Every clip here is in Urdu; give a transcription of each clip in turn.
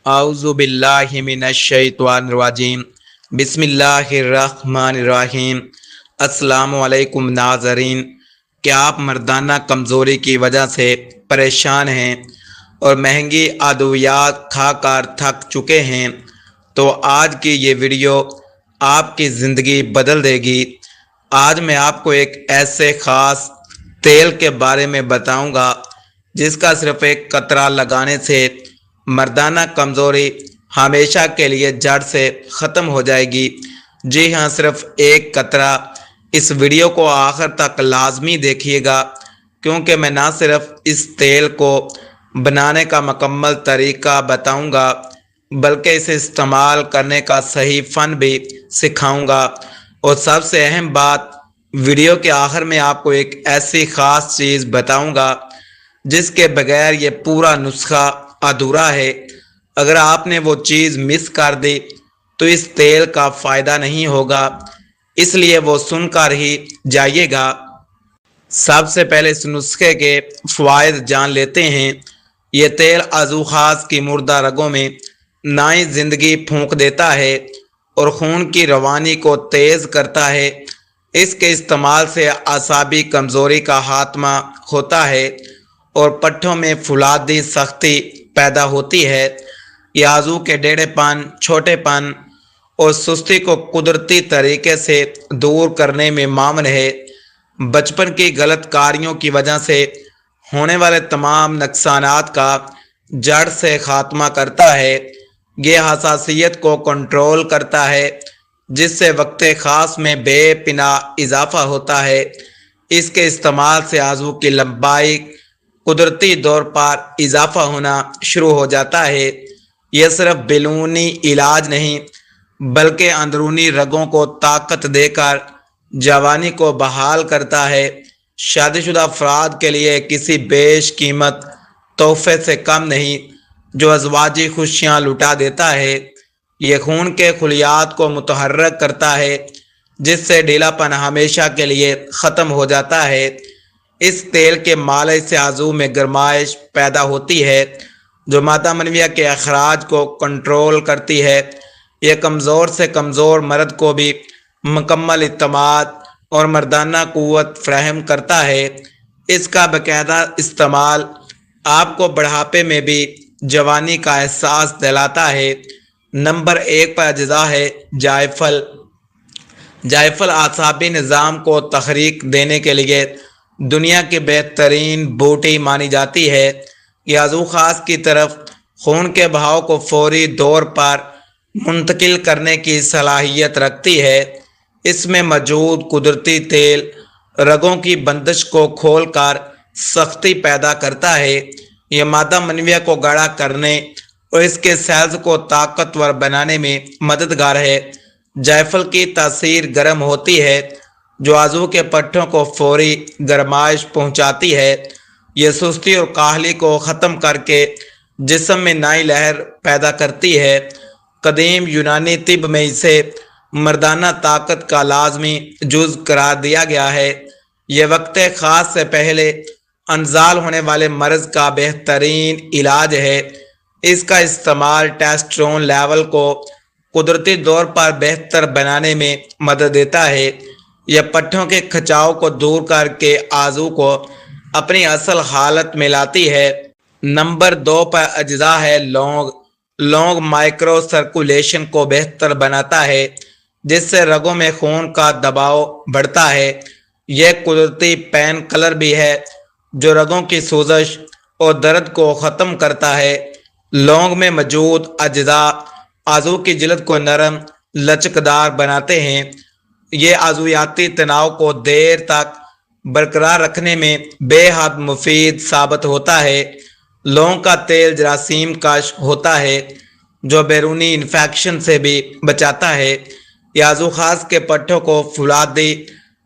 اعوذ باللہ من الشیطان الرجیم بسم اللہ الرحمن الرحیم۔ السلام علیکم ناظرین، کیا آپ مردانہ کمزوری کی وجہ سے پریشان ہیں اور مہنگی ادویات کھا کر تھک چکے ہیں؟ تو آج کی یہ ویڈیو آپ کی زندگی بدل دے گی۔ آج میں آپ کو ایک ایسے خاص تیل کے بارے میں بتاؤں گا جس کا صرف ایک قطرہ لگانے سے مردانہ کمزوری ہمیشہ کے لیے جڑ سے ختم ہو جائے گی۔ جی ہاں، صرف ایک قطرہ۔ اس ویڈیو کو آخر تک لازمی دیکھیے گا، کیونکہ میں نہ صرف اس تیل کو بنانے کا مکمل طریقہ بتاؤں گا بلکہ اسے استعمال کرنے کا صحیح فن بھی سکھاؤں گا، اور سب سے اہم بات، ویڈیو کے آخر میں آپ کو ایک ایسی خاص چیز بتاؤں گا جس کے بغیر یہ پورا نسخہ ادھورا ہے۔ اگر آپ نے وہ چیز مس کر دی تو اس تیل کا فائدہ نہیں ہوگا، اس لیے وہ سن کر ہی جائیے گا۔ سب سے پہلے اس نسخے کے فوائد جان لیتے ہیں۔ یہ تیل عضو خاص کی مردہ رگوں میں نئی زندگی پھونک دیتا ہے اور خون کی روانی کو تیز کرتا ہے۔ اس کے استعمال سے اعصابی کمزوری کا خاتمہ ہوتا ہے اور پٹھوں میں فولادی سختی پیدا ہوتی ہے۔ یہ عضو کے ٹیڑھے پن، چھوٹے پن اور سستی کو قدرتی طریقے سے دور کرنے میں معاون ہے۔ بچپن کی غلط کاریوں کی وجہ سے ہونے والے تمام نقصانات کا جڑ سے خاتمہ کرتا ہے۔ یہ حساسیت کو کنٹرول کرتا ہے، جس سے وقت خاص میں بے پناہ اضافہ ہوتا ہے۔ اس کے استعمال سے عضو کی لمبائی قدرتی طور پر اضافہ ہونا شروع ہو جاتا ہے۔ یہ صرف بیرونی علاج نہیں بلکہ اندرونی رگوں کو طاقت دے کر جوانی کو بحال کرتا ہے۔ شادی شدہ افراد کے لیے کسی بیش قیمت تحفے سے کم نہیں جو ازواجی خوشیاں لٹا دیتا ہے۔ یہ خون کے خلیات کو متحرک کرتا ہے، جس سے ڈھیلا پن ہمیشہ کے لیے ختم ہو جاتا ہے۔ اس تیل کے مالش سے عضو میں گرمائش پیدا ہوتی ہے جو مادہ منویہ کے اخراج کو کنٹرول کرتی ہے۔ یہ کمزور سے کمزور مرد کو بھی مکمل اعتماد اور مردانہ قوت فراہم کرتا ہے۔ اس کا باقاعدہ استعمال آپ کو بڑھاپے میں بھی جوانی کا احساس دلاتا ہے۔ نمبر 1 پر اجزاء ہے جائفل۔ جائفل اعصابی نظام کو تحریک دینے کے لیے دنیا کی بہترین بوٹی مانی جاتی ہے۔ یہ عضو خاص کی طرف خون کے بہاؤ کو فوری طور پر منتقل کرنے کی صلاحیت رکھتی ہے۔ اس میں موجود قدرتی تیل رگوں کی بندش کو کھول کر سختی پیدا کرتا ہے۔ یہ مادہ منویہ کو گاڑھا کرنے اور اس کے سیلز کو طاقتور بنانے میں مددگار ہے۔ جائفل کی تاثیر گرم ہوتی ہے جو عضو کے پٹھوں کو فوری گرمائش پہنچاتی ہے۔ یہ سستی اور کاہلی کو ختم کر کے جسم میں نئی لہر پیدا کرتی ہے۔ قدیم یونانی طب میں اسے مردانہ طاقت کا لازمی جز قرار دیا گیا ہے۔ یہ وقت خاص سے پہلے انزال ہونے والے مرض کا بہترین علاج ہے۔ اس کا استعمال ٹیسٹوسٹیرون لیول کو قدرتی طور پر بہتر بنانے میں مدد دیتا ہے۔ یہ پٹھوں کے کھچاؤ کو دور کر کے عضو کو اپنی اصل حالت میں لاتی ہے۔ نمبر 2 پر اجزاء ہے لونگ۔ لونگ مائکرو سرکولیشن کو بہتر بناتا ہے، جس سے رگوں میں خون کا دباؤ بڑھتا ہے۔ یہ قدرتی پین کلر بھی ہے جو رگوں کی سوزش اور درد کو ختم کرتا ہے۔ لونگ میں موجود اجزاء عضو کی جلد کو نرم لچکدار بناتے ہیں۔ یہ عضویاتی تناؤ کو دیر تک برقرار رکھنے میں بے حد مفید ثابت ہوتا ہے۔ لونگ کا تیل جراثیم کش ہوتا ہے جو بیرونی انفیکشن سے بھی بچاتا ہے۔ یہ عضو خاص کے پٹھوں کو فولادی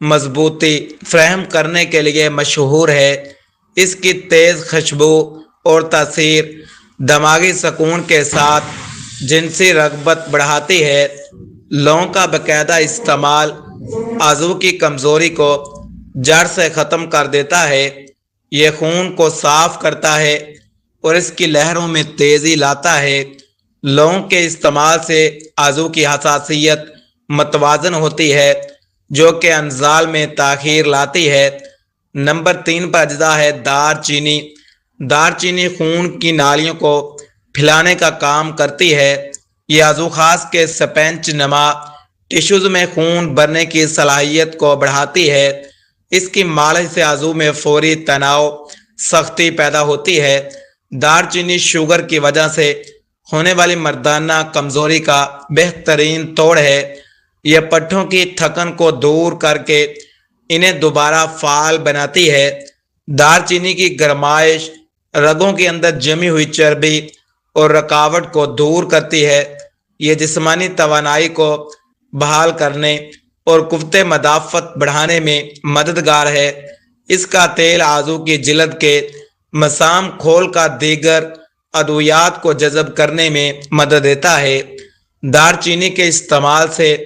مضبوطی فراہم کرنے کے لیے مشہور ہے۔ اس کی تیز خوشبو اور تاثیر دماغی سکون کے ساتھ جنسی رغبت بڑھاتی ہے۔ لونگ کا باقاعدہ استعمال عضو کی کمزوری کو جڑ سے ختم کر دیتا ہے۔ یہ خون کو صاف کرتا ہے اور اس کی لہروں میں تیزی لاتا ہے۔ لونگ کے استعمال سے عضو کی حساسیت متوازن ہوتی ہے جو کہ انزال میں تاخیر لاتی ہے۔ نمبر 3 پر اجزاء ہے دار چینی۔ دار چینی خون کی نالیوں کو پھیلانے کا کام کرتی ہے۔ یہ عضو خاص کے سپنج نما ٹشوز میں خون بھرنے کی صلاحیت کو بڑھاتی ہے۔ اس کی مالش سے عضو میں فوری تناؤ سختی پیدا ہوتی ہے۔ دار چینی شوگر کی وجہ سے ہونے والی مردانہ کمزوری کا بہترین توڑ ہے۔ یہ پٹھوں کی تھکن کو دور کر کے انہیں دوبارہ فعال بناتی ہے۔ دار چینی کی گرمائش رگوں کے اندر جمی ہوئی چربی اور رکاوٹ کو دور کرتی ہے۔ یہ جسمانی توانائی کو بحال کرنے اور قوت مدافعت بڑھانے میں مددگار ہے۔ اس کا تیل عضو کی جلد کے مسام کھول کا دیگر ادویات کو جذب کرنے میں مدد دیتا ہے۔ دار چینی کے استعمال سے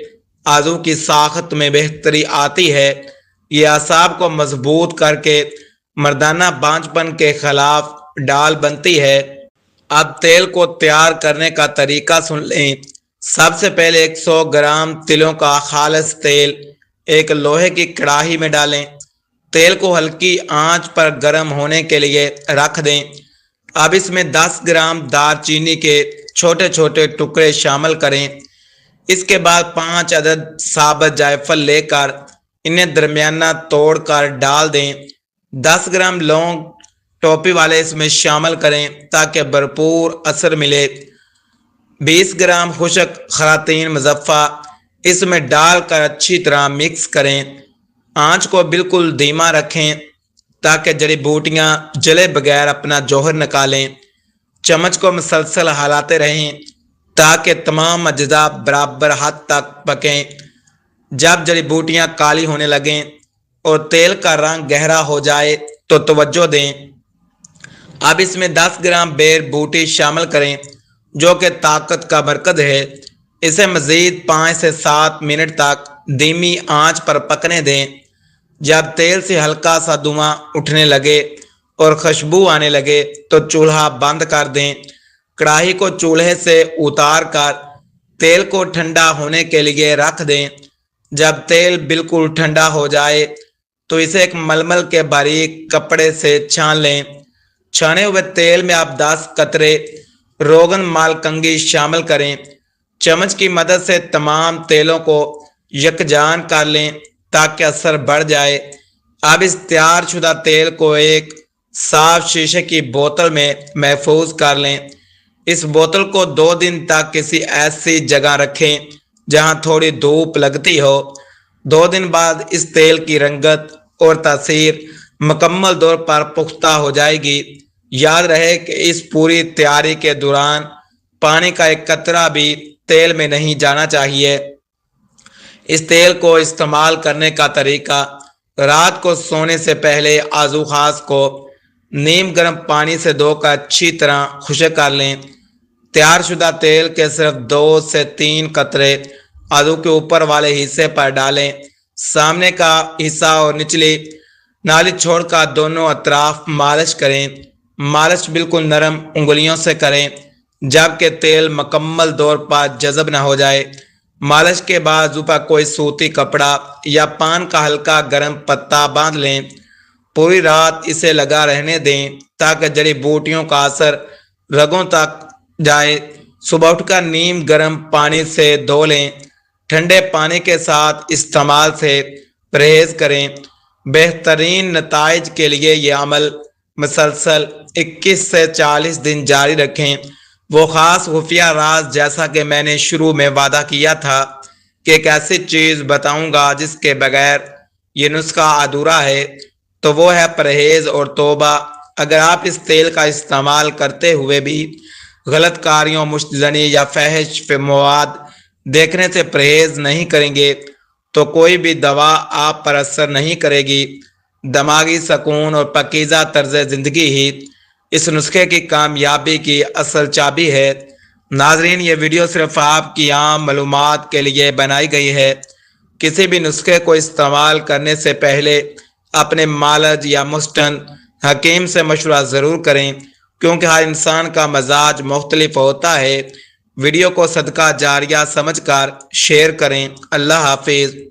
عضو کی ساخت میں بہتری آتی ہے۔ یہ اعصاب کو مضبوط کر کے مردانہ بانجھ پن کے خلاف ڈال بنتی ہے۔ اب تیل کو تیار کرنے کا طریقہ سن لیں۔ سب سے پہلے 100 گرام تلوں کا خالص تیل ایک لوہے کی کڑاہی میں ڈالیں۔ تیل کو ہلکی آنچ پر گرم ہونے کے لیے رکھ دیں۔ اب اس میں 10 گرام دار چینی کے چھوٹے چھوٹے ٹکڑے شامل کریں۔ اس کے بعد 5 عدد ثابت جائفل لے کر انہیں درمیانہ توڑ کر ڈال دیں۔ 10 گرام لونگ ٹوپی والے اس میں شامل کریں تاکہ بھرپور اثر ملے۔ 20 گرام خشک خراطین مصفہ اس میں ڈال کر اچھی طرح مکس کریں۔ آنچ کو بالکل دھیما رکھیں تاکہ جڑی بوٹیاں جلے بغیر اپنا جوہر نکالیں۔ چمچ کو مسلسل ہلاتے رہیں تاکہ تمام اجزاء برابر حد تک پکیں۔ جب جڑی بوٹیاں کالی ہونے لگیں اور تیل کا رنگ گہرا ہو جائے تو توجہ دیں۔ اب اس میں 10 گرام بیر بوٹی شامل کریں جو کہ طاقت کا مرکز ہے۔ اسے مزید 5 سے 7 منٹ تک دھیمی آنچ پر پکنے دیں۔ جب تیل سے ہلکا سا دھواں اٹھنے لگے اور خوشبو آنے لگے تو چولہا بند کر دیں۔ کڑاہی کو چولہے سے اتار کر تیل کو ٹھنڈا ہونے کے لیے رکھ دیں۔ جب تیل بالکل ٹھنڈا ہو جائے تو اسے ایک ململ کے باریک کپڑے سے چھان لیں۔ چھانے ہوئے تیل میں آپ 10 قطرے روغن مالکنگی شامل کریں۔ چمچ کی مدد سے تمام تیلوں کو یکجان کر لیں تاکہ اثر بڑھ جائے۔ اب اس تیار شدہ تیل کو ایک صاف شیشے کی بوتل میں محفوظ کر لیں۔ اس بوتل کو 2 دن تک کسی ایسی جگہ رکھیں جہاں تھوڑی دھوپ لگتی ہو۔ 2 دن بعد اس تیل کی رنگت اور تاثیر مکمل طور پر پختہ ہو جائے گی۔ یاد رہے کہ اس پوری تیاری کے دوران پانی کا ایک قطرہ بھی تیل میں نہیں جانا چاہیے۔ اس تیل کو استعمال کرنے کا طریقہ: رات کو سونے سے پہلے عضو خاص کو نیم گرم پانی سے دھو کر اچھی طرح خشک کر لیں۔ تیار شدہ تیل کے صرف 2 سے 3 قطرے عضو کے اوپر والے حصے پر ڈالیں۔ سامنے کا حصہ اور نچلی نالی چھوڑ کر دونوں اطراف مالش کریں۔ مالش بالکل نرم انگلیوں سے کریں جبکہ تیل مکمل طور پر جذب نہ ہو جائے۔ مالش کے بعد عضو پر کوئی سوتی کپڑا یا پان کا ہلکا گرم پتا باندھ لیں۔ پوری رات اسے لگا رہنے دیں تاکہ جڑی بوٹیوں کا اثر رگوں تک جائے۔ صبح اٹھ کر نیم گرم پانی سے دھو لیں۔ ٹھنڈے پانی کے ساتھ استعمال سے پرہیز کریں۔ بہترین نتائج کے لیے یہ عمل مسلسل 21 سے 40 دن جاری رکھیں۔ وہ خاص خفیہ راز جیسا کہ میں نے شروع میں وعدہ کیا تھا کہ ایک ایسی چیز بتاؤں گا جس کے بغیر یہ نسخہ ادھورا ہے تو وہ ہے پرہیز اور توبہ۔ اگر آپ اس تیل کا استعمال کرتے ہوئے بھی غلط کاریوں، مشت زنی یا فحش مواد دیکھنے سے پرہیز نہیں کریں گے تو کوئی بھی دوا آپ پر اثر نہیں کرے گی۔ دماغی سکون اور پاکیزہ طرز زندگی ہی اس نسخے کی کامیابی کی اصل چابی ہے۔ ناظرین، یہ ویڈیو صرف آپ کی عام معلومات کے لیے بنائی گئی ہے۔ کسی بھی نسخے کو استعمال کرنے سے پہلے اپنے معالج یا مستند حکیم سے مشورہ ضرور کریں کیونکہ ہر انسان کا مزاج مختلف ہوتا ہے۔ ویڈیو کو صدقہ جاریہ سمجھ کر شیئر کریں۔ اللہ حافظ۔